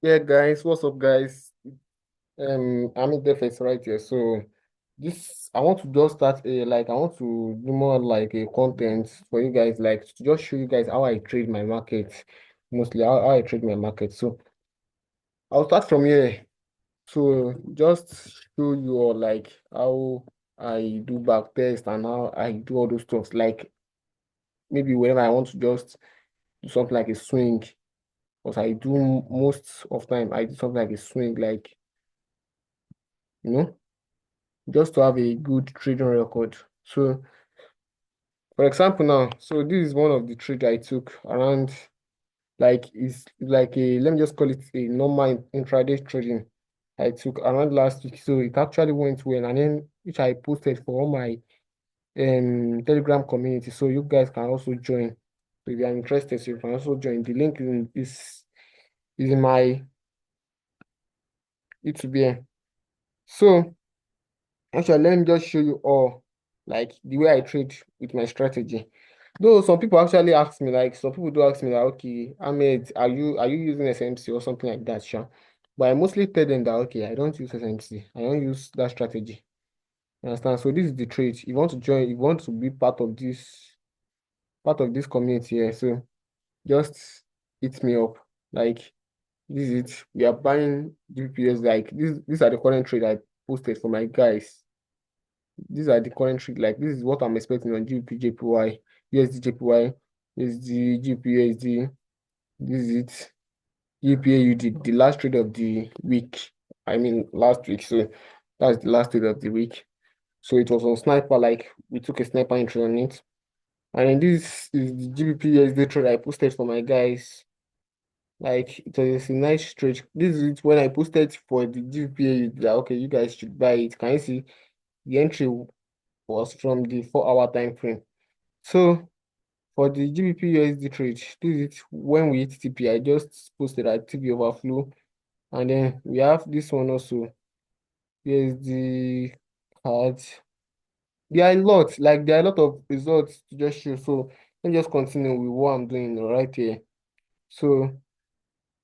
Yeah, guys, what's up, guys? I'm in Defense right here. So this I want to just start I want to do more like a content for you guys, like to just show you guys how I trade my market, mostly how I trade my market. So I'll start from here. So just show you all like how I do back test and how I do all those stuff. Like maybe whenever I want to just do something like a swing, because I do most of time I do something like a swing, like you know. Just to have a good trading record. So, for example, now, so this is one of the trades I took around, like, it's like let me just call it a normal intraday trading I took around last week. So it actually went well, and then which I posted for all my Telegram community. So you guys can also join. So if you are interested, so you can also join. The link is in my YouTube here. So actually, let me just show you all like the way I trade with my strategy. Though some people actually ask me, like some people do ask me, like, okay, Ahmed, are you using SMC or something like that, sure? But I mostly tell them that okay, I don't use SMC, I don't use that strategy. You understand? So this is the trade. If you want to join, if you want to be part of this community here, so just hit me up. Like this is it. We are buying GPS. Like this, these are the current trade I posted for my guys. These are the current trade. Like this is what I'm expecting on GBP, JPY, USD, JPY, USD, GBP, USD. This is it. GBP, UD, the last trade of the week. I mean, last week. So that's the last trade of the week. So it was on Sniper. Like we took a sniper entry on it. And then this is the GBP, USD trade I posted for my guys. Like it was a nice trade. This is it when I posted for the GBP. Like, okay, you guys should buy it. Can you see the entry was from the 4 hour time frame? So for the GBP USD trade, this is when we hit TP. I just posted at TP overflow, and then we have this one also. USD card. There are a lot of results to just show. So let me just continue with what I'm doing right here. So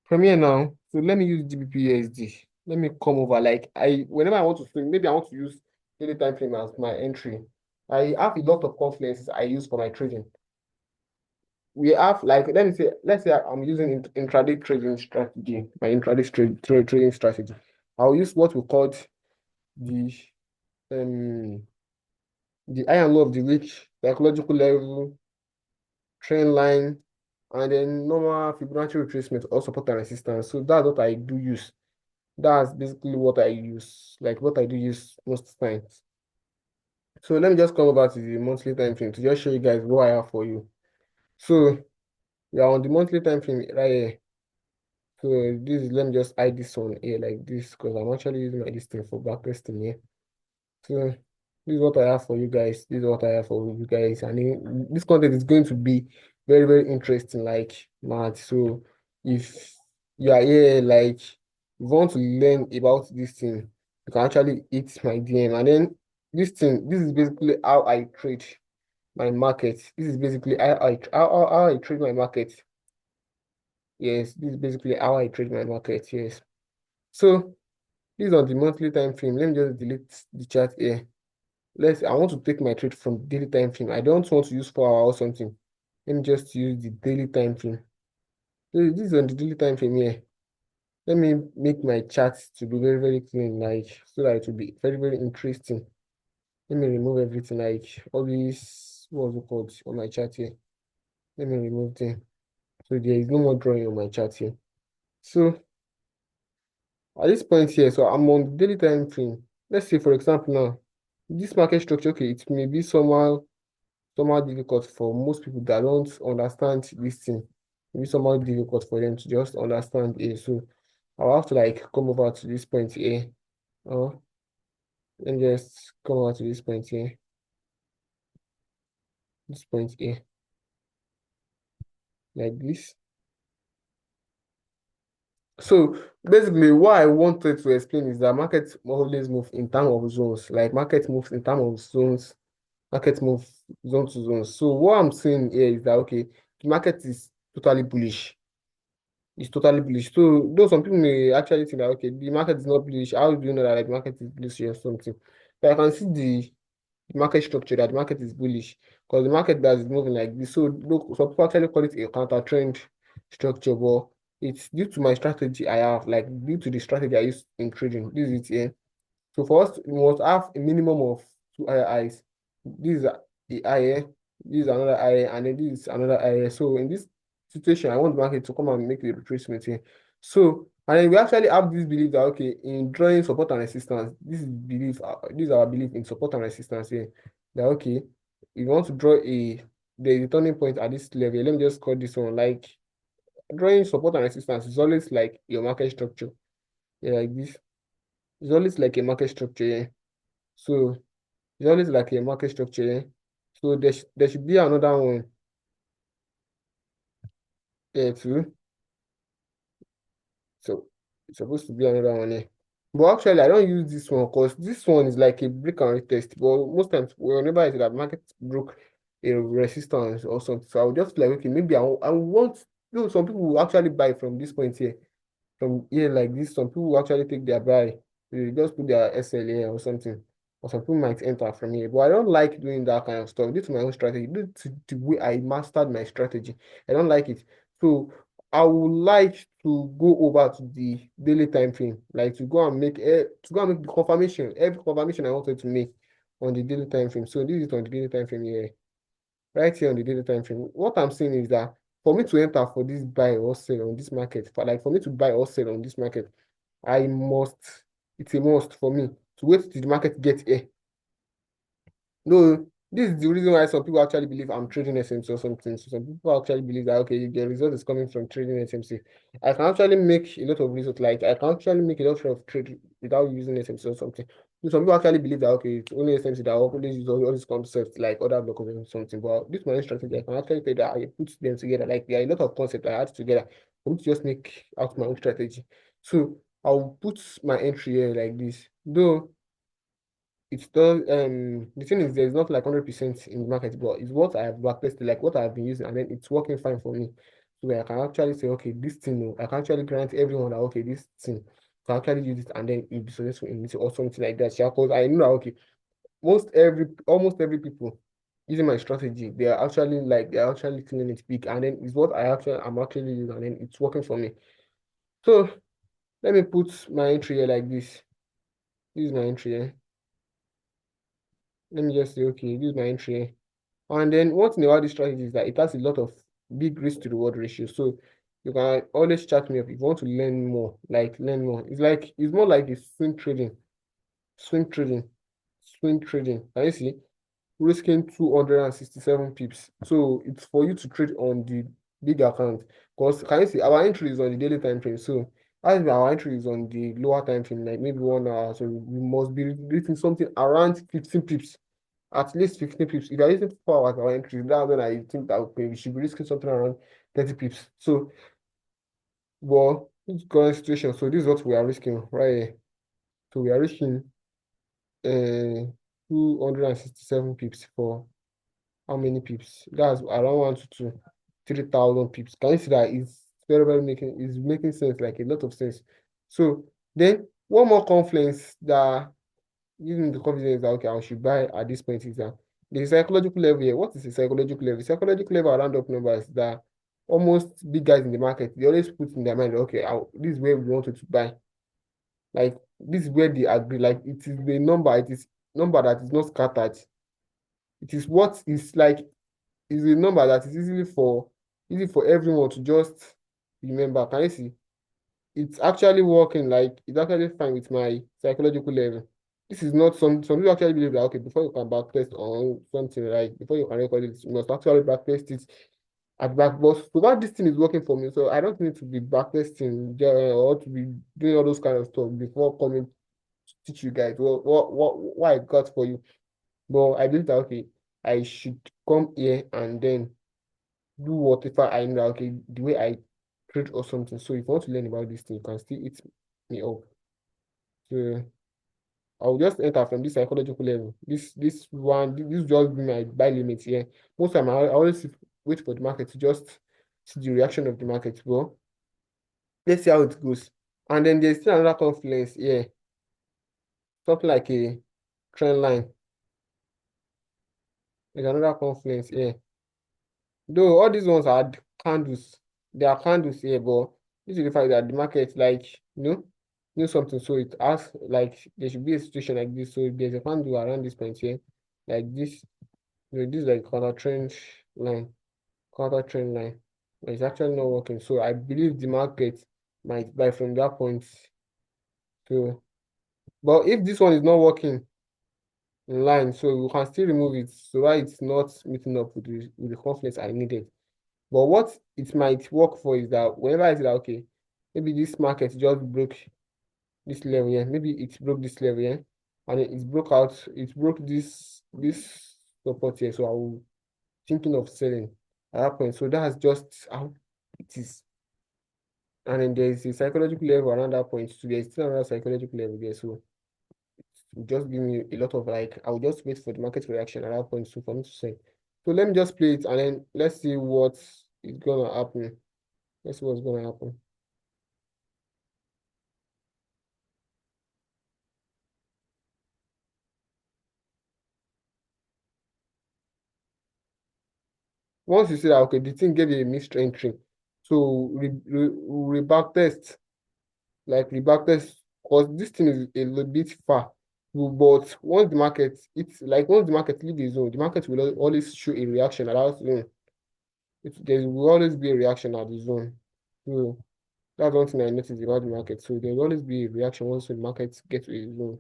from here now, so let me use GBP USD. Let me come over. Like whenever I want to swing, maybe I want to use daily time frame as my entry. I have a lot of confluences I use for my trading. We have like let's say I'm using intraday trading strategy, my intraday trading strategy. I'll use what we call the um the iron law of the week, psychological level, trend line, and then normal Fibonacci retracement or support and resistance. So that's what I do use. That's basically what I use, like what I do use most times. So let me just come over to the monthly time frame to just show you guys what I have for you. So we are on the monthly time frame right here. So let me just hide this one here like this because I'm actually using my this thing for backtesting here. So this is what I have for you guys. This is what I have for you guys. And this content is going to be very, very interesting, like mad. So if you are here, like you want to learn about this thing, you can actually hit my DM. And then this is basically how I trade my market. This is basically how I trade my market. Yes, this is basically how I trade my market. Yes. So this is on the monthly time frame. Let me just delete the chart here. I want to take my trade from daily time frame. I don't want to use 4 hour or something. Let me just use the daily time frame. So this is on the daily time frame here. Let me make my chart to be very, very clean, like so that it will be very, very interesting. Let me remove everything, like all these what's it called on my chart here. Let me remove them. So there is no more drawing on my chart here. So at this point here, so I'm on the daily time frame. Let's say, for example, now this market structure, okay, it may be somehow difficult for most people that don't understand this thing. Maybe somehow difficult for them to just understand it. So I'll have to like come over to this point here. Oh, and just come over to this point here. This point here. Like this. So basically what I wanted to explain is that market always move in terms of zones. Like market moves in terms of zones, market move zone to zone. So what I'm saying here is that okay, the market is totally bullish. It's totally bullish. So though some people may actually think that okay, the market is not bullish. How do you know that like, the market is bullish or something? But I can see the market structure that the market is bullish because the market that is moving like this. So look, some people actually call it a counter trend structure, but it's due to my strategy I have, like due to the strategy I use in trading. This is it here. So for us, we must have a minimum of two higher highs. This is the higher, this is another higher, and then this is another higher. So in this situation, I want the market to come and make a retracement here. So, and then we actually have this belief that, okay, in drawing support and resistance, this is our belief in support and resistance here. That, okay, if you want to draw the turning point at this level, let me just call this one, like, drawing support and resistance is always like your market structure. Yeah, like this. It's always like a market structure, yeah. So it's always like a market structure. Eh? So there should be another one there too. So it's supposed to be another one here. But actually, I don't use this one because this one is like a break and retest. But most times, whenever I see that market broke a resistance or something, so I would just like, okay, maybe I want, you know, some people will actually buy from this point here. From here like this, some people will actually take their buy. They just put their SL here or something. Or some people might enter from here. But I don't like doing that kind of stuff. This is my own strategy. This is the way I mastered my strategy. I don't like it. So I would like to go over to the daily time frame, like to go and make the confirmation, every confirmation I wanted to make on the daily time frame. So this is on the daily time frame here, right here on the daily time frame. What I'm saying is that for me to enter for this buy or sell on this market, for me to buy or sell on this market, I must, it's a must for me to wait till the market gets here. No, this is the reason why some people actually believe I'm trading SMC or something. So some people actually believe that okay, the result is coming from trading SMC. I can actually make a lot of results, like I can actually make a lot of trade without using SMC or something. So some people actually believe that okay, it's only SMC that always use all these concepts like other blockers or something. But this my own strategy, I can actually say that I put them together. Like there are a lot of concepts I add together for me to just make out my own strategy. So I'll put my entry here like this. Though it's still the thing is there's not like 100% in the market, but it's what I have backtested, like what I've been using, and then it's working fine for me. So I can actually say, okay, this thing, I can actually grant everyone that okay, this thing can actually use it and then it'll be successful in it or something like that. Yeah, because I know that okay, almost every people using my strategy, they're actually killing it big, and then it's what I'm actually using, and then it's working for me. So let me put my entry here like this. This is my entry here. Let me just say, okay, this is my entry here. And then one thing about this strategy is that it has a lot of big risk to reward ratio. So you can always chat me up if you want to learn more, like learn more. It's more like a swing trading, swing trading. Can you see? Risking 267 pips. So it's for you to trade on the big account. Because can you see our entry is on the daily time frame. So as our entry is on the lower time frame, like maybe 1 hour. So we must be reaching something around 15 pips, at least 15 pips. If you're using 4 hours our entry, that's when I think that okay, we should be risking something around 30 pips. So, well, it's current situation. So this is what we are risking right here. So we are risking 267 pips for how many pips? That's around 3,000 pips. Can you see that it's making sense, like a lot of sense. So then one more confluence that giving the confidence that okay, I should buy at this point is that the psychological level here. What is the psychological level? The psychological level around up numbers that almost big guys in the market, they always put in their mind, okay, this is where we wanted to buy. Like this is where they agree. Like it is number that is not scattered. It is what is like is a number that is easy for everyone to just remember. Can you see? It's actually working, like it's actually fine with my psychological level. This is not some people actually believe that okay, before you can backtest on something, like before you can record it, you must actually backtest it at back. But so that this thing is working for me, so I don't need to be backtesting or to be doing all those kind of stuff before coming to teach you guys what I got for you. But I believe that okay, I should come here and then do whatever I know, okay, the way I trade or something. So if you want to learn about this thing, you can still hit me up. So I'll just enter from this psychological level. This just be my buy limit here. Most time I always wait for the market to just see the reaction of the market. Well, Let's see how it goes. And then there's still another confluence here, something like a trend line. There's another confluence here. Though all these ones are candles, they are candles here, but this is the fact that the market, like, know something. So it has, like, there should be a situation like this. So there's a candle around this point here, like this. This is like line, counter trend line. But it's actually not working. So I believe the market might buy from that point. So, but if this one is not working in line, so we can still remove it. So why it's not meeting up with the confidence I needed. But what it might work for is that whenever I say that, okay, maybe this market just broke this level here, maybe it broke this level here, and it broke this support here. So I will thinking of selling at that point. So that's just how it is. And then there's a psychological level around that point. So there's still another psychological level there. So it just give me a lot of, like, I'll just wait for the market reaction at that point. So for me to say. So let me just play it and then let's see what is gonna happen. Let's see what's gonna happen. Once you see that, okay, the thing gave you a missed entry. So reback test, like reback test, because this thing is a little bit far. But once the market leave the zone, the market will always show a reaction at that zone. There will always be a reaction at the zone. So that's one thing I noticed about the market. So there will always be a reaction once the market gets to a zone.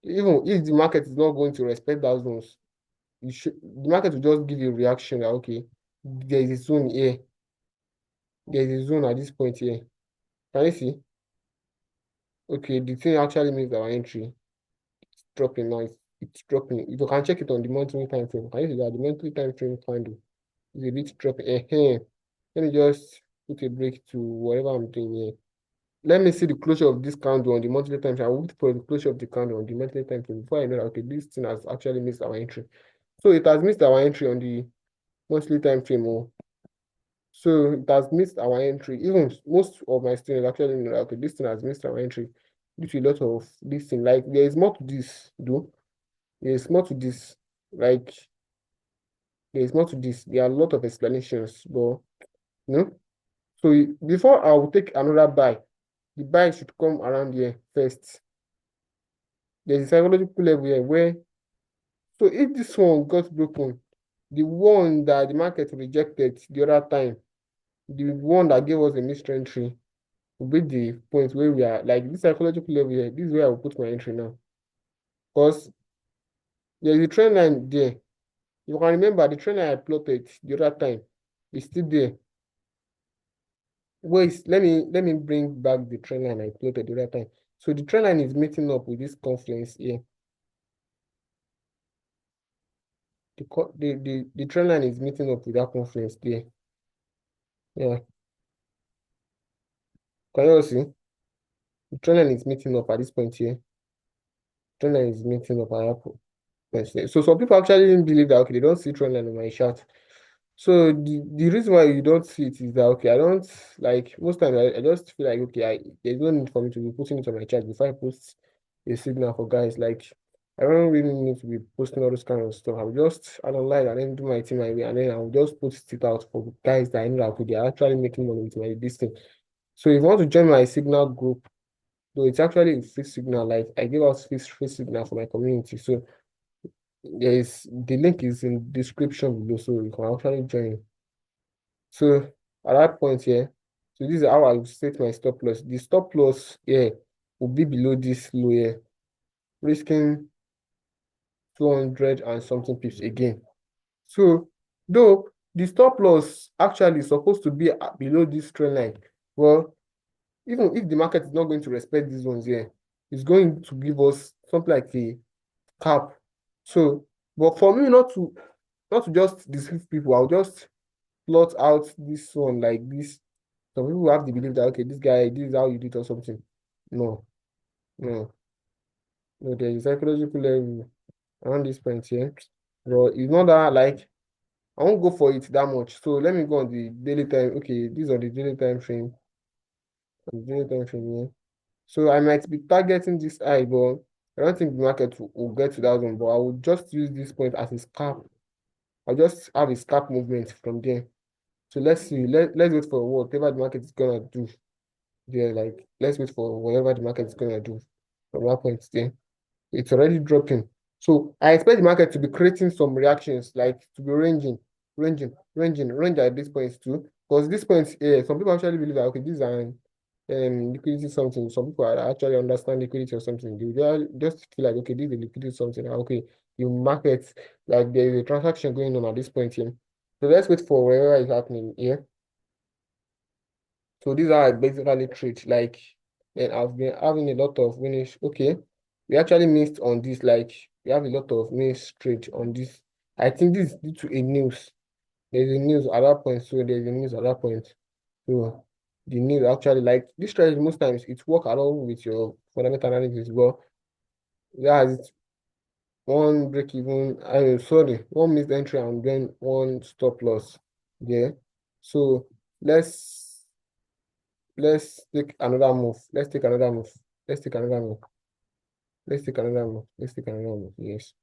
Even if the market is not going to respect that zones, the market will just give you a reaction that, okay, there is a zone here. There is a zone at this point here. Can you see? Okay, the thing actually means our entry is dropping now. It's dropping. You can check it on the monthly time frame. Can you see that the monthly time frame candle is a bit dropping? Let me just put a break to whatever I'm doing here. Let me see the closure of this candle on the monthly time frame. I will wait for the closure of the candle on the monthly time frame before I know that, okay, this thing has actually missed our entry. So it has missed our entry on the monthly time frame. Oh. So it has missed our entry. Even most of my students actually know that, okay, this thing has missed our entry due to a lot of this thing. Like, there is more to this, though. There is more to this. Like, there is more to this. There are a lot of explanations, but So before I will take another buy, the buy should come around here first. There's a psychological level here where, so if this one got broken, the one that the market rejected the other time, the one that gave us a missed entry, will be the point where we are, like, this psychological level here. This is where I will put my entry now. Because there's a trend line there. You can remember the trend line I plotted the other time is still there. Wait, let me bring back the trend line I plotted the other time. So the trend line is meeting up with this confluence here. The trend line is meeting up with that confluence there. Yeah. Can you all see? The trend line is meeting up at this point here. Trend line is meeting up at that point there. So some people actually didn't believe that, okay, they don't see trend line on my chart. So the reason why you don't see it is that, okay, I don't, like, most times I just feel like, okay, there's no need for me to be putting it on my chart before I post a signal for guys. Like, I don't really need to be posting all this kind of stuff. I'll just analyze and then do my thing my way, and then I'll just post it out for guys that I know that, okay, they're actually making money with my this thing. So if you want to join my signal group, though it's actually a free signal, like, I give out free signal for my community. So the link is in description below, so you can actually join. So at that point here, so this is how I will set my stop loss. The stop loss here will be below this low here, risking 200 and something pips again. So though the stop loss actually is supposed to be below this trend line, well, even if the market is not going to respect these ones here, it's going to give us something like a cap. So, but for me not to just deceive people, I'll just plot out this one like this. Some people have the belief that, okay, this guy, this is how you do it or something. No, no, no, there is psychological level around this point here. But it's not that, like, I won't go for it that much. So let me go on the daily time. Okay, this is on the daily time frame. on the daily time frame here. So I might be targeting this high, but I don't think the market will get to that one. But I will just use this point as a scalp. I'll just have a scalp movement from there. So let's see. Let's wait for whatever the market is gonna do there. Like let's wait for whatever the market is gonna do from that point there. It's already dropping. So I expect the market to be creating some reactions, like to be range at this point too. Because this point, some people actually believe that okay, this is an liquidity something. Some people are actually understand liquidity or something. They just feel like okay, this is a liquidity something. Okay, the market, like there is a transaction going on at this point here. So let's wait for whatever is happening here. So these are basically trade. Like, and I've been having a lot of winnings. Okay, we actually missed on this. Like, we have a lot of missed trade on this. I think this is due to a news. There's a news at that point. So there's a news at that point. So the news actually like this trade most times it work along with your fundamental analysis. But yeah, it's one break even. I sorry, one missed entry and then one stop loss. Yeah. So let's let's take another move. Let's take another move. Let's take another move. Let's take another move. Let's take another move. Yes.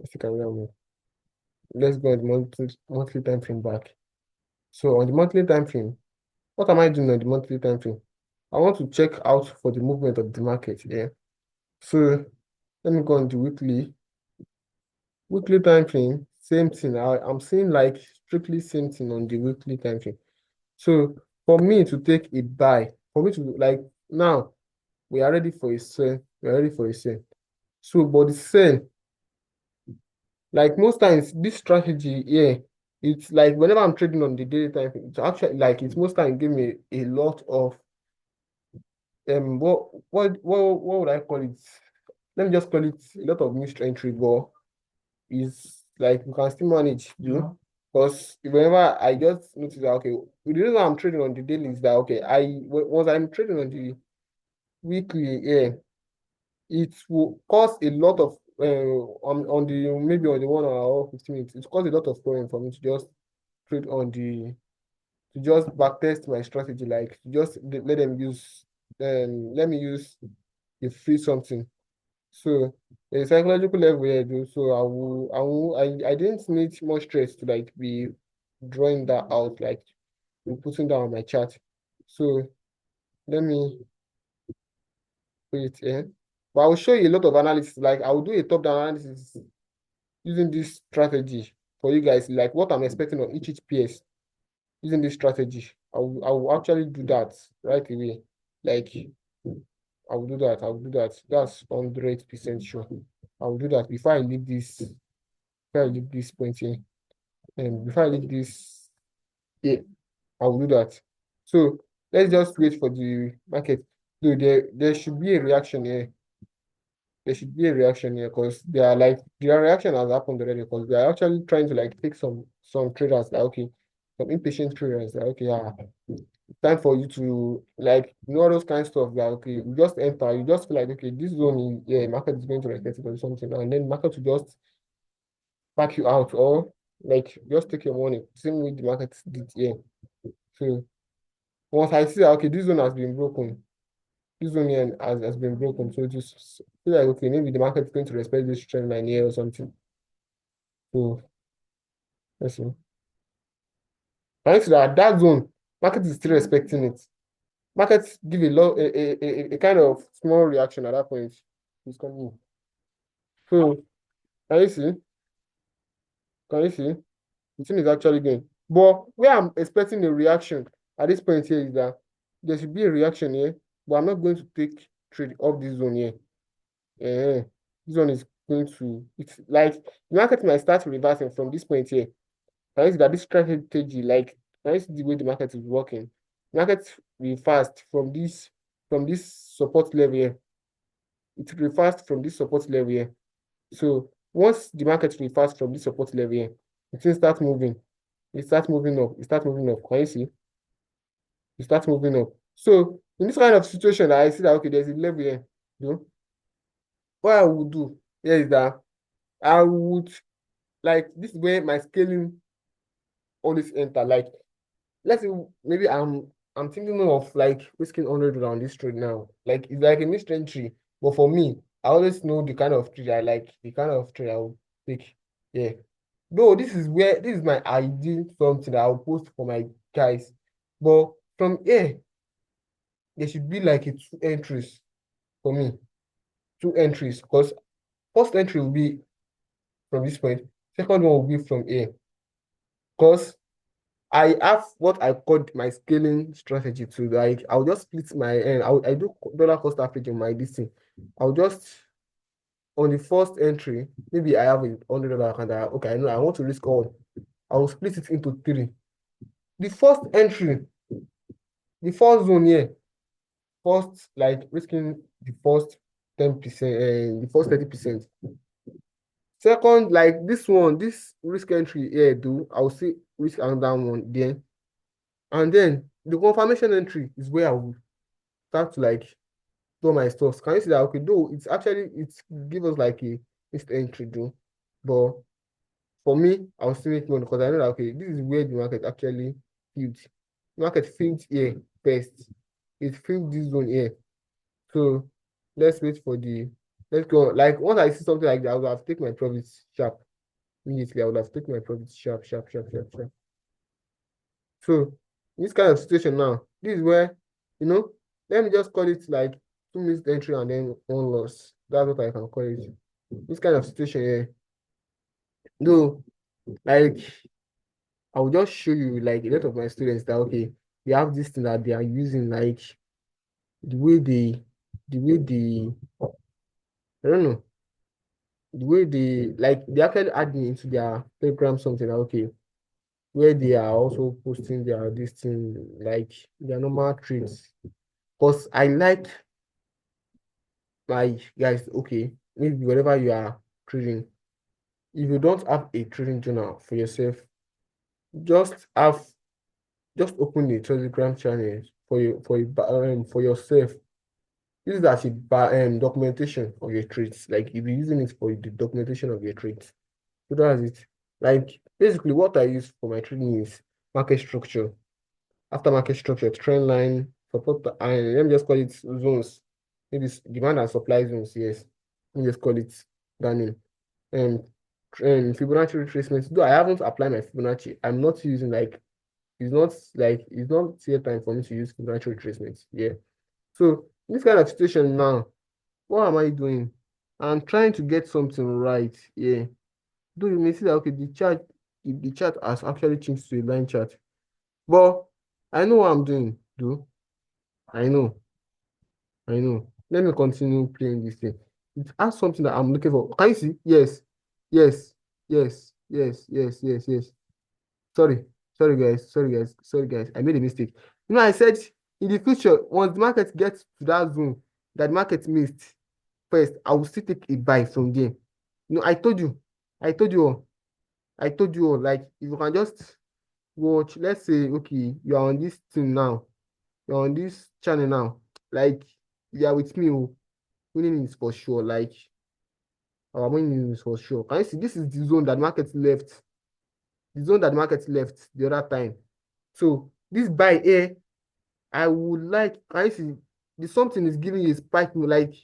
Let's take another move. Let's go on the monthly time frame back. So on the monthly time frame, what am I doing on the monthly time frame? I want to check out for the movement of the market. Yeah. So let me go on the weekly time frame. Same thing. I'm seeing like strictly same thing on the weekly time frame. So for me to take a buy, for me to like now we are ready for a sell. We are ready for a sell. So, but the sell, like most times, this strategy, yeah, it's like whenever I'm trading on the daily time, it's actually like it's most time give me a lot of what would I call it? Let me just call it a lot of missed entry, but is like you can still manage, you know, because whenever I just notice that okay, the reason I'm trading on the daily is that okay, once I'm trading on the weekly, yeah, it will cause a lot of on the maybe on the 1 hour or 15 minutes, it cause a lot of problem for me to just trade on the to just backtest my strategy, like to just let them use let me use a free something. So a psychological level here, though. So I didn't need much stress to like be drawing that out, like putting down on my chart. So let me put it in. But I will show you a lot of analysis. Like I will do a top-down analysis using this strategy for you guys, like what I'm expecting on each PS using this strategy. I will actually do that right away. Like I will do that. I will do that. That's 100% sure. I will do that before I leave this. Before I leave this point here, and before I leave this, yeah, I will do that. So let's just wait for the market. So there should be a reaction here. There should be a reaction here because they are like their reaction has happened already because they are actually trying to like take some traders like okay, some impatient traders like okay, yeah, time for you to like all those kind of stuff like okay, you just enter, you just feel like okay, this zone is yeah, market is going to respect it or something, and then market will just back you out or like just take your money. Same way the market did here. So once I see that okay, this zone has been broken, this zone here has been broken, so just feel like okay, maybe the market is going to respect this trend line here or something. So let's see. Thanks to that zone, market is still respecting it. Market give a lot a kind of small reaction at that point. It's coming. So can you see? Can you see? The thing is actually going. But where I'm expecting a reaction at this point here is that there should be a reaction here, but I'm not going to take trade off this zone here. This one is going to, it's like the market might start reversing from this point here. Can you see that this strategy, like, can you see the way the market is working? Market reversed from this support level here. It reversed from this support level here. So once the market reversed from this support level here, it will start moving. It starts moving up. It starts moving up. Can you see? It starts moving up. So in this kind of situation, I see that okay, there's a level here. You know, what I would do here is that I would like this is where my scaling always enter. Like let's say maybe I'm thinking of like risking 100 on this trade now. Like it's like a mixed entry, but for me, I always know the kind of trade I like, the kind of trade I will take. Yeah. Though this is my ideal something that I'll post for my guys. But from here, there should be like a two entries for me. Two entries. Because first entry will be from this point. Second one will be from here. Because I have what I called my scaling strategy to like I'll just split my I do dollar cost average on my this thing. I'll just on the first entry, maybe I have $100 account. Okay, I know I want to risk all. I will split it into three. The first entry, the first zone here, first like risking the first 10% and the first 30%. Second, like this one, this risk entry here, do I'll see risk another one then. And then the confirmation entry is where I will start to like do my stuff. Can you see that? Okay, though it's give us like a missed entry though. But for me, I'll still make money because I know that okay, this is where the market actually filled. The market filled here first. It filled this zone here. So let's wait for the let's go. Like once I see something like that, I will have taken my profits sharp. Immediately, I would have taken my profits sharp, sharp, sharp, sharp, sharp. So this kind of situation now, this is where, let me just call it like 2 minutes entry and then one loss. That's what I can call it. This kind of situation here. Though, like, I will just show you like a lot of my students that okay, they have this thing that they are using, like the way they, I don't know, the way they actually add me into their Telegram something that okay, where they are also posting their this thing, like their normal trades. Because I like my guys, okay, maybe whatever you are trading, if you don't have a trading journal for yourself, just have just open a Telegram channel for yourself. Use that as a documentation of your trades. Like you'll be using it for the documentation of your trades. So that's it. Like basically what I use for my trading is market structure. After market structure, trend line, support, and let me just call it zones. Maybe it's demand and supply zones, yes. Let me just call it that name. Um, Fibonacci retracement. Though I haven't applied my Fibonacci, I'm not using it's not yet time for me to use Fibonacci retracement. Yeah. So this kind of situation now, what am I doing? I'm trying to get something right. Yeah. Though you may see that okay, the chart has actually changed to a line chart. But I know what I'm doing, though. I know, I know. Let me continue playing this thing. It has something that I'm looking for. Can you see? Yes, yes, yes, yes, yes, yes, yes. Sorry, sorry, guys. I made a mistake. I said in the future, once the market gets to that zone that market missed first, I will still take a buy from there. I told you all, I told you all, like, if you can just watch, let's say, okay, you are on this thing now, you're on this channel now, like, you are with me, oh, winning is for sure, like, our winning is for sure. Can you see, this is the zone that market left, the other time. So, this buy here, I would like, can you see, the something is giving you a spike, like,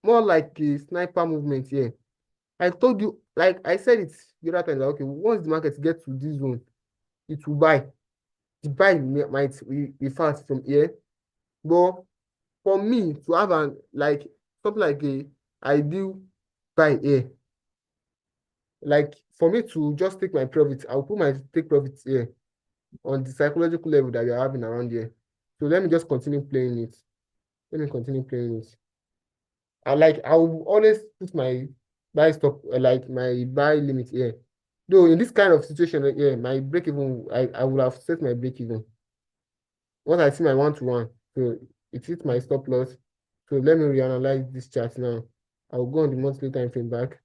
more like a sniper movement here. I told you, like I said it the other time, that, okay, once the market gets to this zone, it will buy. The buy might be fast from here, but for me to have an like something like a ideal buy here, like for me to just take my profits, I'll put my take profits here on the psychological level that you're having around here. So let me just continue playing it. Let me continue playing it. I will always put my buy stop like my buy limit here. Though in this kind of situation, yeah, my break even, I would have set my break even. Once I see my 1 to 1, so it hits my stop loss. So let me reanalyze this chart now. I'll go on the monthly time frame back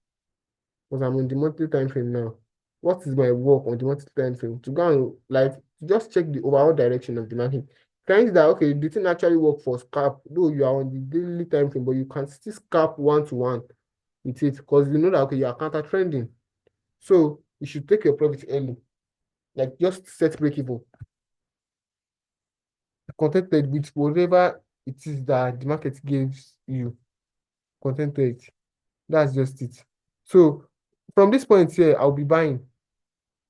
because I'm on the monthly time frame now. What is my work on the monthly time frame? To go and like to just check the overall direction of the market. Find that okay, the thing actually work for scalp, though you are on the daily time frame, but you can still scalp 1 to 1 with it because you know that okay, you are counter trending. So you should take your profit early. Like just set break even. contented with whatever it is that the market gives you. Contented. That's just it. So from this point here, I'll be buying.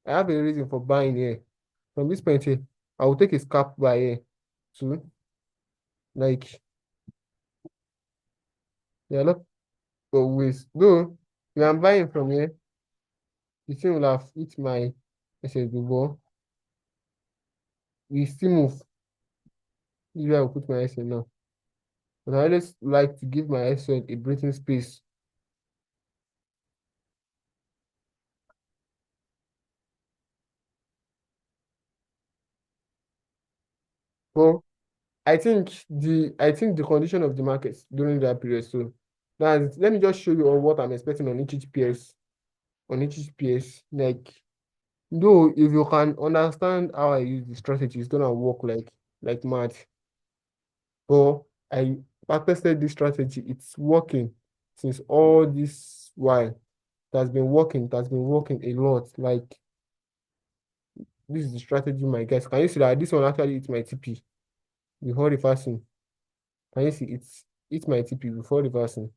I have a reason for buying here. From this point here, I will take a scalp buy here too. Like there are a lot of ways. Though if I'm buying from here, the thing will have hit my SL before. We still move. This is where I will put my SL now. But I always like to give my SL a breathing space. But I think the condition of the market during that period. So now let me just show you on what I'm expecting on each PS. On each PS. Like though if you can understand how I use the strategy, it's gonna work like mad. But I tested this strategy, it's working since all this while. It has been working, it has been working a lot. Like this is the strategy, my guys. Can you see that this one actually it's my TP before reversing? Can you see it's my TP before reversing?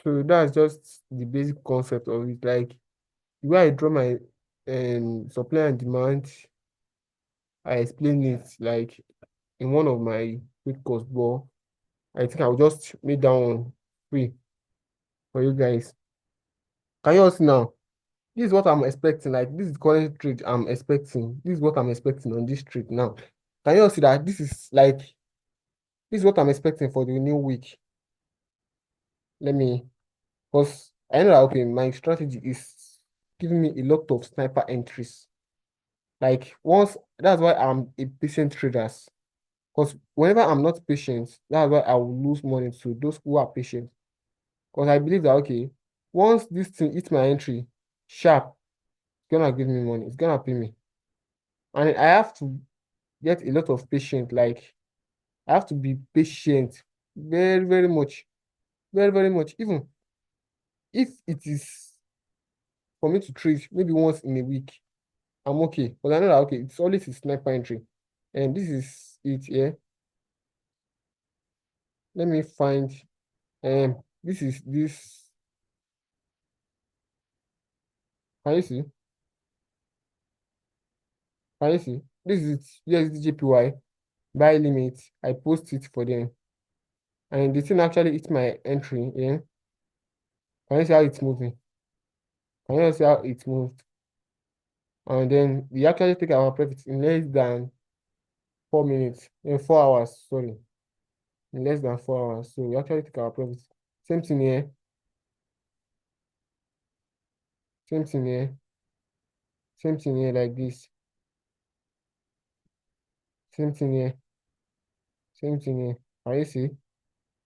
So that's just the basic concept of it. Like the way I draw my supply and demand, I explain it like in one of my quick course, but I think I'll just make that one free for you guys. Can you all see now? This is what I'm expecting. Like this is the current trade I'm expecting. This is what I'm expecting on this trade now. Can you all see that this is what I'm expecting for the new week? Let me, because I know that okay, my strategy is giving me a lot of sniper entries. Like once that's why I'm a patient trader. Because whenever I'm not patient, that's why I will lose money to those who are patient. Because I believe that okay, once this thing hits my entry, sharp, it's gonna give me money, it's gonna pay me. And I have to get a lot of patience. Like I have to be patient very, very much. Very, very much. Even if it is for me to trade maybe once in a week, I'm okay. But I know that okay, it's always a sniper entry. And this is it here. Let me find this is this. Can you see? Can you see? This is it. Yes, the JPY. Buy limit. I post it for them. And the thing actually hits my entry. Yeah. Can you see how it's moving? Can you see how it moved? And then we actually take our profits in less than 4 minutes, in 4 hours, sorry, in less than 4 hours. So we actually take our profits. Same thing here, same thing here, same thing here like this, same thing here, same thing here. Can you see?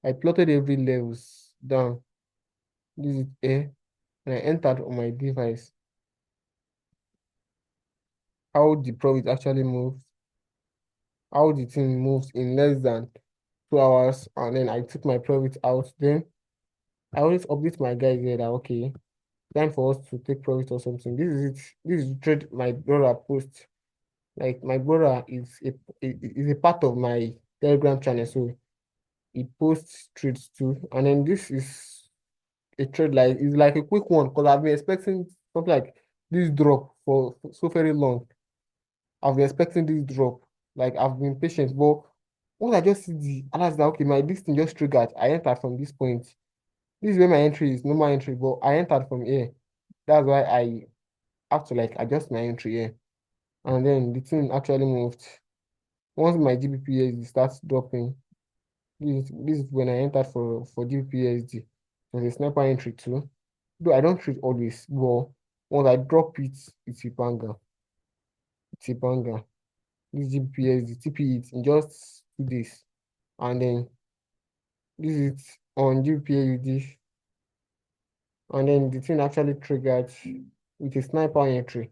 I plotted every levels down. This is A, and I entered on my device how the profit actually moves, how the thing moves in less than 2 hours, and then I took my profit out. Then I always update my guys here that okay, time for us to take profit or something. This is it. This is the trade my brother post. Like my brother is a part of my Telegram channel, so he posts trades too. And then this is a trade like it's like a quick one because I've been expecting something like this drop for so very long. I've been expecting this drop. Like I've been patient, but once I just see the alert that okay, my this thing just triggered. I entered from this point. This is where my entry is, normal entry, but I entered from here. That's why I have to like adjust my entry here. And then the thing actually moved. Once my GBPSD starts dropping, this is when I entered for GBPSD. There's a sniper entry too. Though I don't trade always, but once I drop it, it's a banger. It's a banger. This GBPSD, TP it in just 2 days. And then this is on GBPSD. And then the thing actually triggered with a sniper entry.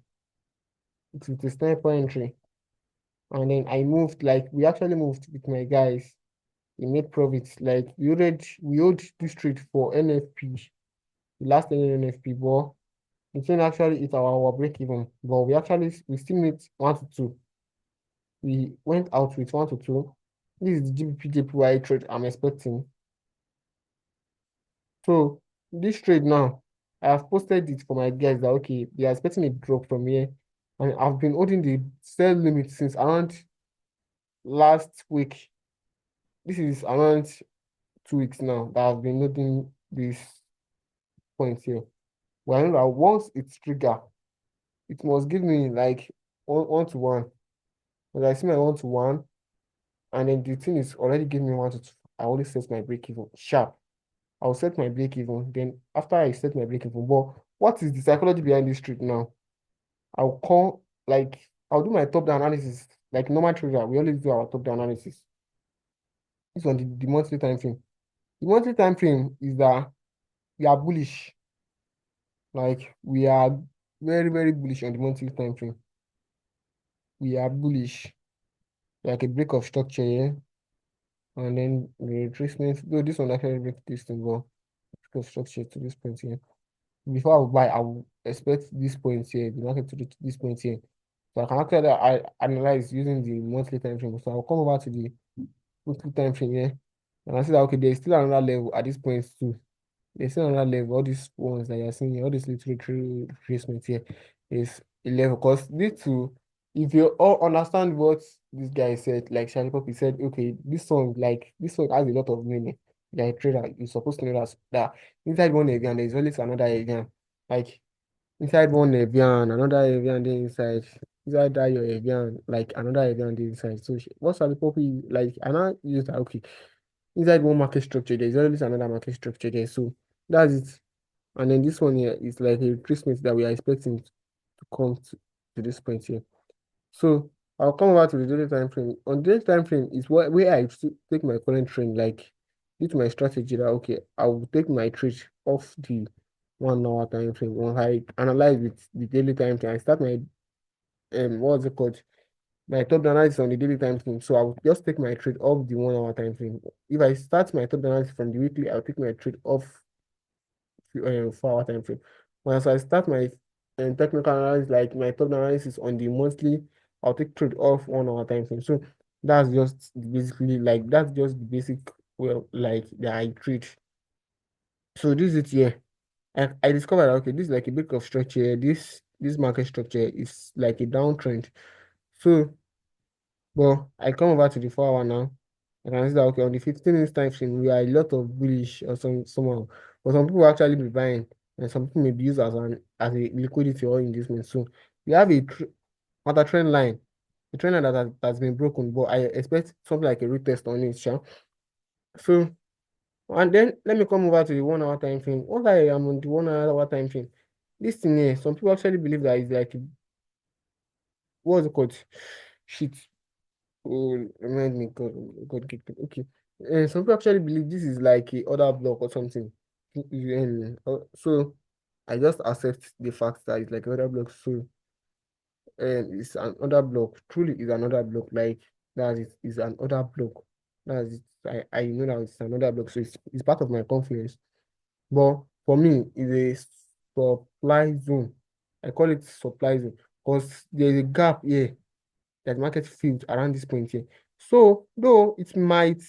It's with a sniper entry. And then I moved, like we actually moved with my guys. We made profits. Like we owed this trade for NFP, the last NFP, but the thing actually is our break even. But we still need 1 to 2. we went out with 1 to 2. This is the GBP JPY trade I'm expecting. So this trade now, I have posted it for my guys that okay, they are expecting a drop from here. And I've been holding the sell limit since around last week. This is around 2 weeks now that I've been noting this point here. Well, I know that once it's trigger, it must give me like one to one. When I see my 1 to 1, and then the thing is already giving me 1 to 2, I always set my break even sharp. I'll set my break even. Then after I set my break even, but what is the psychology behind this trade now? I'll call like I'll do my top down analysis like normal trader. We always do our top down analysis. It's on the monthly time frame. The monthly time frame is that we are bullish. Like we are very, very bullish on the monthly time frame. We are bullish. Like a break of structure here. And then the retracement. Though this one actually break this thing, but break of structure to this point here. Before I will buy, I will expect this point here, the market to reach this point here. So I can actually analyze using the monthly time frame. So I'll come over to the weekly time frame here. And I see that okay, there's still another level at this point too. There's still another level. All these ones that you're seeing here, all these little retracements here is a level. Because these two, if you all understand what this guy said, like Shani Poppy said, okay, this song has a lot of meaning. Like trader, you're supposed to know that inside one Evian, there's always another Evian. Like inside one Evian, another Evian there inside that your Evian, like another Evian there inside. So what Shani Poppy like? I now use that okay. Inside one market structure, there's always another market structure there. So that's it. And then this one here is like a retracement that we are expecting to come to this point here. So I'll come over to the daily time frame. On daily time frame is where I take my current trend, like due to my strategy that okay, I will take my trade off the 1 hour time frame. When I analyze with the daily time frame, I start my what's it called? My top analysis on the daily time frame. So I'll just take my trade off the 1 hour time frame. If I start my top analysis from the weekly, I'll take my trade off 4 hour time frame. Once I start my technical analysis, like my top analysis on the monthly, I'll take trade off 1 hour time frame. So that's just basically like that's just the basic well like that I trade. So this is it here. I discovered that, okay, this is like a bit of structure. This market structure is like a downtrend. So but I come over to the 4 hour now. I can see that okay, on the 15 minutes time frame, we are a lot of bullish or somehow. But some people actually be buying, and some people may be used as a liquidity or inducement. So we have another trend line, a trend line that's been broken, but I expect something like a retest on it, sure. So and then let me come over to the 1 hour time frame. Once I am on the 1 hour time frame, this thing here, some people actually believe that it's like what's it called? Shit. Oh, remind me, God, okay. Some people actually believe this is like a other block or something. So I just accept the fact that it's like other block. So it's another block. Truly, is another block. Like that is another block. That's it. I know that it's another block. So it's part of my confidence. But for me, it's a supply zone. I call it supply zone because there's a gap here that market filled around this point here. So though it might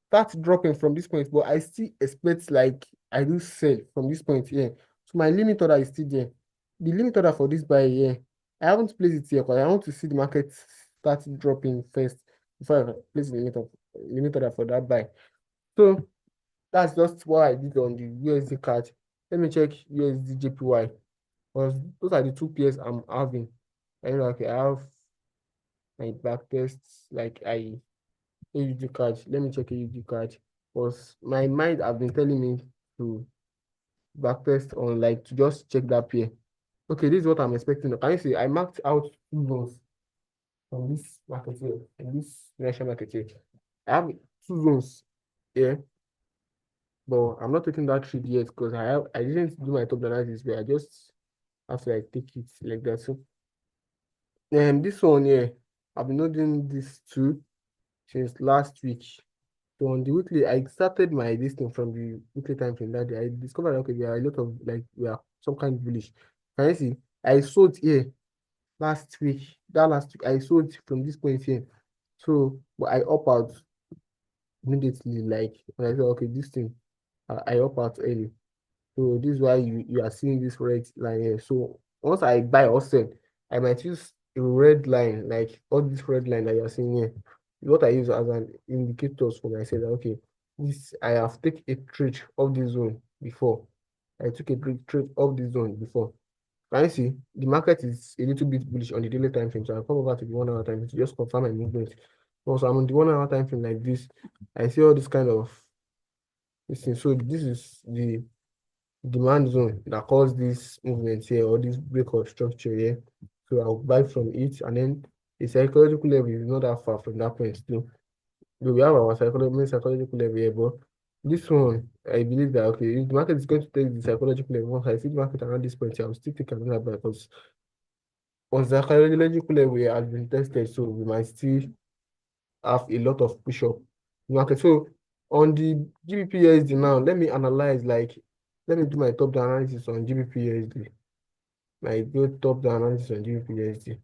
start dropping from this point, but I still expect like I do sell from this point here. So my limit order is still there. The limit order for this buy here, I haven't placed it here because I want to see the market start dropping first before I place the limit order for that buy. So that's just what I did on the USD card. Let me check USD JPY because those are the two pairs I'm having. I know okay, I have my back tests like AUD card. Let me check AUD card. Because my mind have been telling me to back test on like to just check that pair. Okay, this is what I'm expecting. Can you see? I marked out two zones from this market here and this financial market here. I have two zones here, but I'm not taking that trade yet because I didn't do my top analysis, but I just have to like take it like that. So this one here, I've been doing this too since last week. So on the weekly, I started my listing from the weekly time frame that day. I discovered okay, there are a lot of like we are some kind of bullish. Can you see? I sold here That last week I sold from this point here. So but I up out immediately, like when I said, okay, this thing, I up out early. So this is why you are seeing this red line here. So once I buy or sell, I might use a red line, like all this red line that you are seeing here. What I use as an indicators for myself that okay, this I have taken a trade of this zone before. I took a trade of this zone before. Can you see the market is a little bit bullish on the daily time frame? So I'll come over to the 1 hour time frame to just confirm my movement. Also, I'm on the 1 hour time frame like this. I see all this kind of this thing. So this is the demand zone that caused this movement here or this break of structure here. So I'll buy from it, and then the psychological level is not that far from that point too. Though we have our psychological level here, but this one, I believe that okay, if the market is going to take the psychological level, once I see the market around this point, I'll still take another buy because once the psychological level has been tested, so we might still have a lot of push up market. So on the GBPUSD now, let me analyze like let me do my top down analysis on GBPUSD. Like go top down analysis on GBPUSD.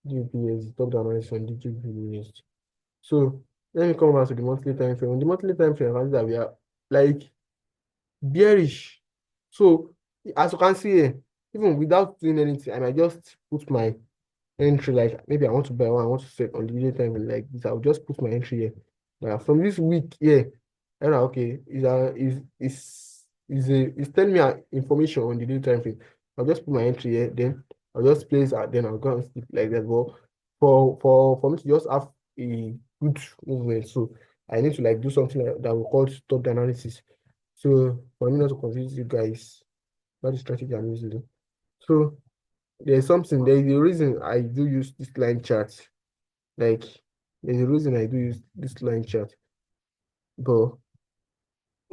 GBPUSD, top down analysis on the GBPUSD. So let me come back to the monthly time frame. On the monthly time frame, I see that we are like bearish. So as you can see here, even without doing anything, I might just put my entry, like maybe I want to buy one, I want to set on the daily time like this. I'll just put my entry here. From this week here, and okay, is telling me information on the daily time frame. I'll just put my entry here, then I'll just place then I'll go and sleep like that. But for me to just have a good movement, so I need to like do something like that we call stop the analysis. So for me not to confuse you guys, that's the strategy I'm using. So there's a reason I do use this line chart. Like, there's a reason I do use this line chart. But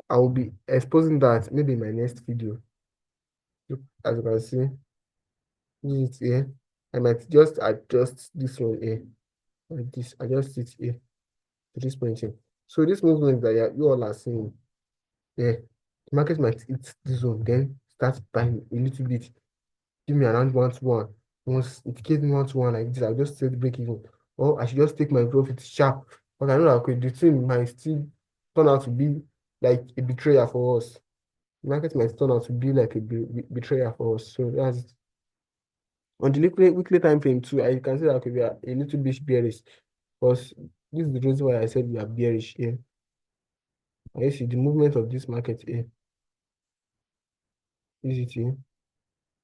I will be exposing that maybe in my next video. Look, as you can see, this is here. I might just adjust this one here. Like this, adjust it here to this point here. So this movement that you all are seeing, yeah, the market might hit this zone, then start buying a little bit. Give me around 1 to 1. Once it gives me 1 to 1 like this, I'll just set break even. Or I should just take my profit sharp. But I know that okay, the thing might still turn out to be like a betrayal for us. The market might turn out to be like a betrayal for us. So that's it. On the weekly time frame too, I can say that okay, we are a little bit bearish. Because this is the reason why I said we are bearish here. And you see the movement of this market here. Is it here?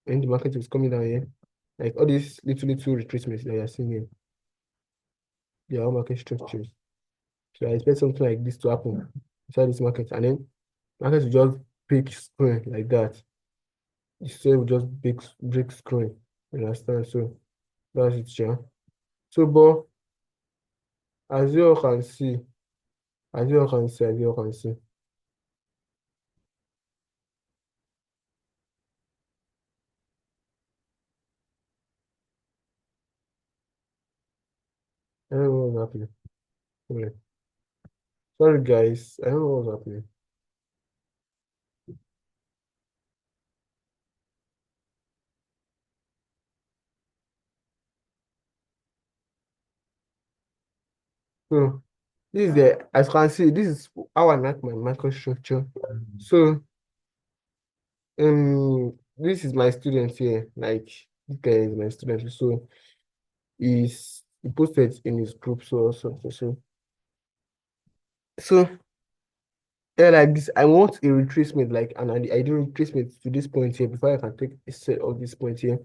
And the market is coming down here. Like all these little retracements that you're seeing here, they are all market structures. So I expect something like this to happen inside this market, and then market will just break screen like that. The sale will just break screen. You understand? So that's it, yeah. So, but as you all can see, as you all can see, I don't know what's happening. Yeah. Sorry, guys, I don't know what's happening. So this is as you can see, this is how I like my microstructure. So this is my student here. Like this guy is my student. So he posted in his group. So yeah, like this. I want a retracement, like an ideal retracement to this point here before I can take a set of this point here.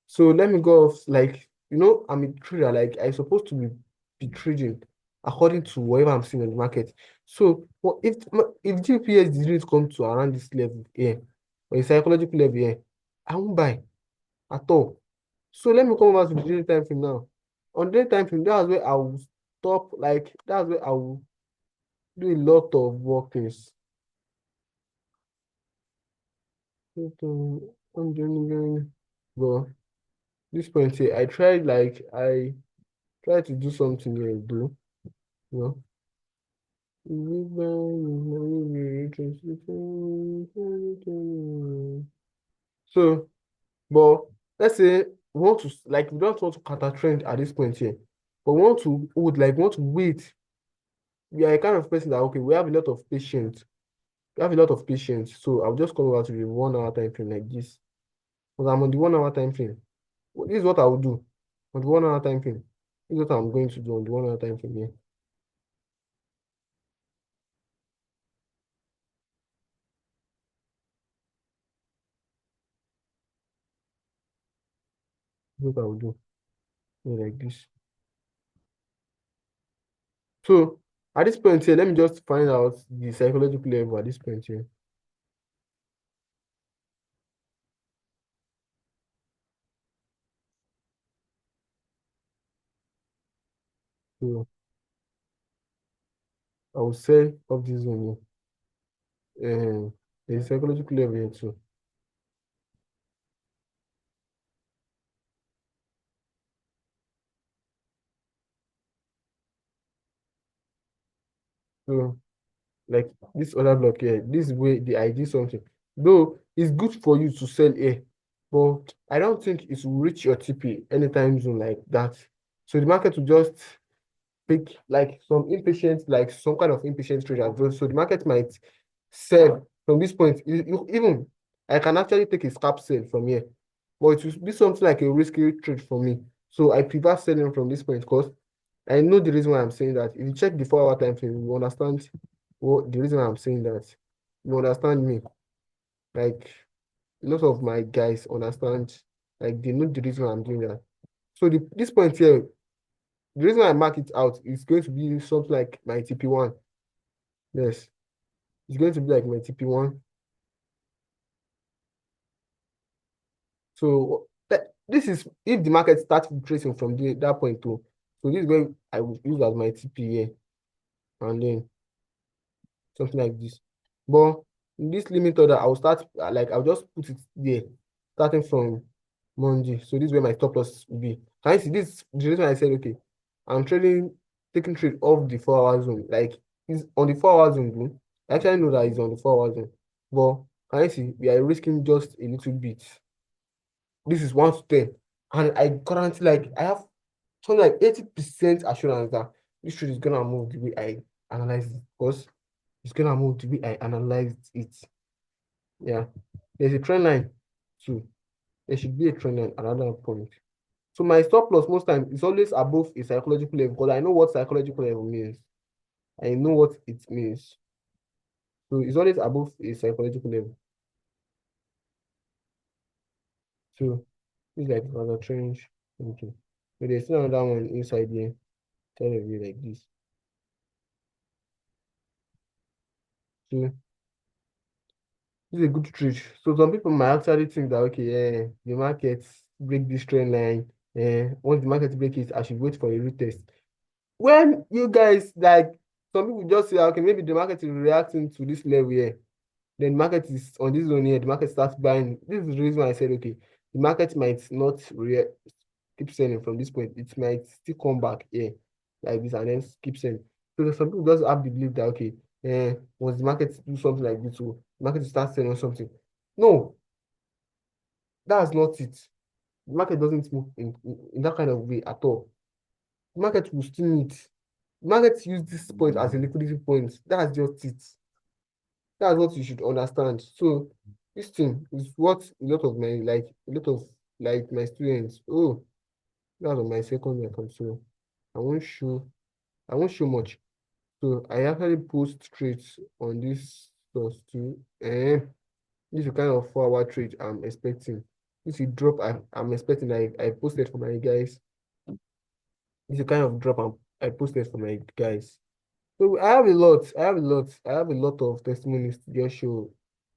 So let me go off. Like I'm a trader. Like I'm supposed to be trading according to whatever I'm seeing on the market. So what if GPS didn't come to around this level here, or a psychological level here, I won't buy at all. So let me come over to the daily time frame now. On the daily time frame, that's where I will stop. Like that's where I will do a lot of workings. I'm doing, but this point here, I tried to do something here, do you know. So, but let's say we want to like we don't want to counter trend at this point here, but we want to hold like we want to wait. We are a kind of person that okay, we have a lot of patience. We have a lot of patience. So I'll just come over to the 1 hour time frame like this. Because I'm on the 1 hour time frame. This is what I will do on the 1 hour time frame. This is what I'm going to do on the 1 hour time frame here. This is what I will do. Yeah, like this. So at this point here, let me just find out the psychological level at this point here. So I will say of this zone here. There's a psychological level here too. So like this other block here, this way the ID something. Though it's good for you to sell here, but I don't think it will reach your TP anytime soon like that. So the market will just pick like some impatient, like some kind of impatient trader. So the market might sell from this point. Even I can actually take a scalp sell from here, but it will be something like a risky trade for me. So I prefer selling from this point because I know the reason why I'm saying that. If you check the 4 hour time frame, you understand what the reason why I'm saying that. You understand me. Like a lot of my guys understand, like they know the reason why I'm doing that. So this point here, the reason why I mark it out is going to be something like my TP1. Yes, it's going to be like my TP1. So this is if the market starts tracing from that point too. So this is where I will use as my TP here, and then something like this. But in this limit order, I'll start like I'll just put it there, starting from Monday. So this is where my stop loss will be. Can you see this? The reason I said okay, I'm taking trade off the 4 hour zone. Like it's on the 4 hour zone, bro. I actually know that it's on the 4 hour zone. But can you see we are risking just a little bit. This is 1 to 10. And I currently like I have something like 80% assurance that this trade is gonna move the way I analyze it. Because it's gonna move the way I analyzed it. Yeah. There's a trend line too. There should be a trend line at another point. So my stop loss most times is always above a psychological level because I know what psychological level means. I know what it means. So it's always above a psychological level. So it's like another change. Okay. But there's still another one inside here. Tell you like this. So this is a good trade. So some people might actually think that okay, yeah, the market break this trend line. Once the market break it, I should wait for a retest. When you guys like some people just say, okay, maybe the market is reacting to this level here. Then market is on this zone here, the market starts buying. This is the reason why I said, okay, the market might not keep selling from this point. It might still come back here like this and then keep selling. So some people just have the belief that, okay, once the market do something like this, so the market will start selling something. No, that's not it. The market doesn't move in that kind of way at all. The market will still need. The market use this point as a liquidity point. That's just it. That's what you should understand. So this thing is what a lot of my a lot of like my students. Oh, that's on my second account. So I won't show I won't show much. So I actually post trades on this source too. And this is the kind of 4 hour trade I'm expecting. This is drop I'm expecting I posted for my guys. This is the kind of drop I posted for my guys. So I have a lot. I have a lot of testimonies to just show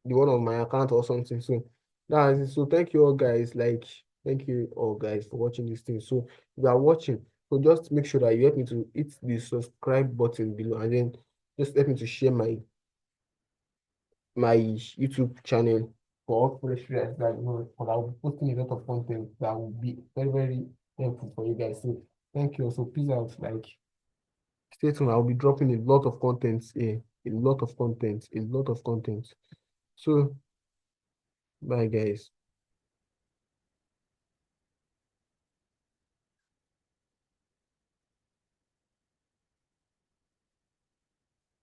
the one on my account or something. So that's it. So thank you all guys. Like thank you all guys for watching this thing. So if you are watching, so just make sure that you help me to hit the subscribe button below and then just help me to share my YouTube channel for all fresh videos that you know, because I will be posting a lot of content that will be very, very helpful for you guys. So thank you. So peace out. Like stay tuned. I'll be dropping a lot of content here. A lot of content. A lot of content. So bye guys.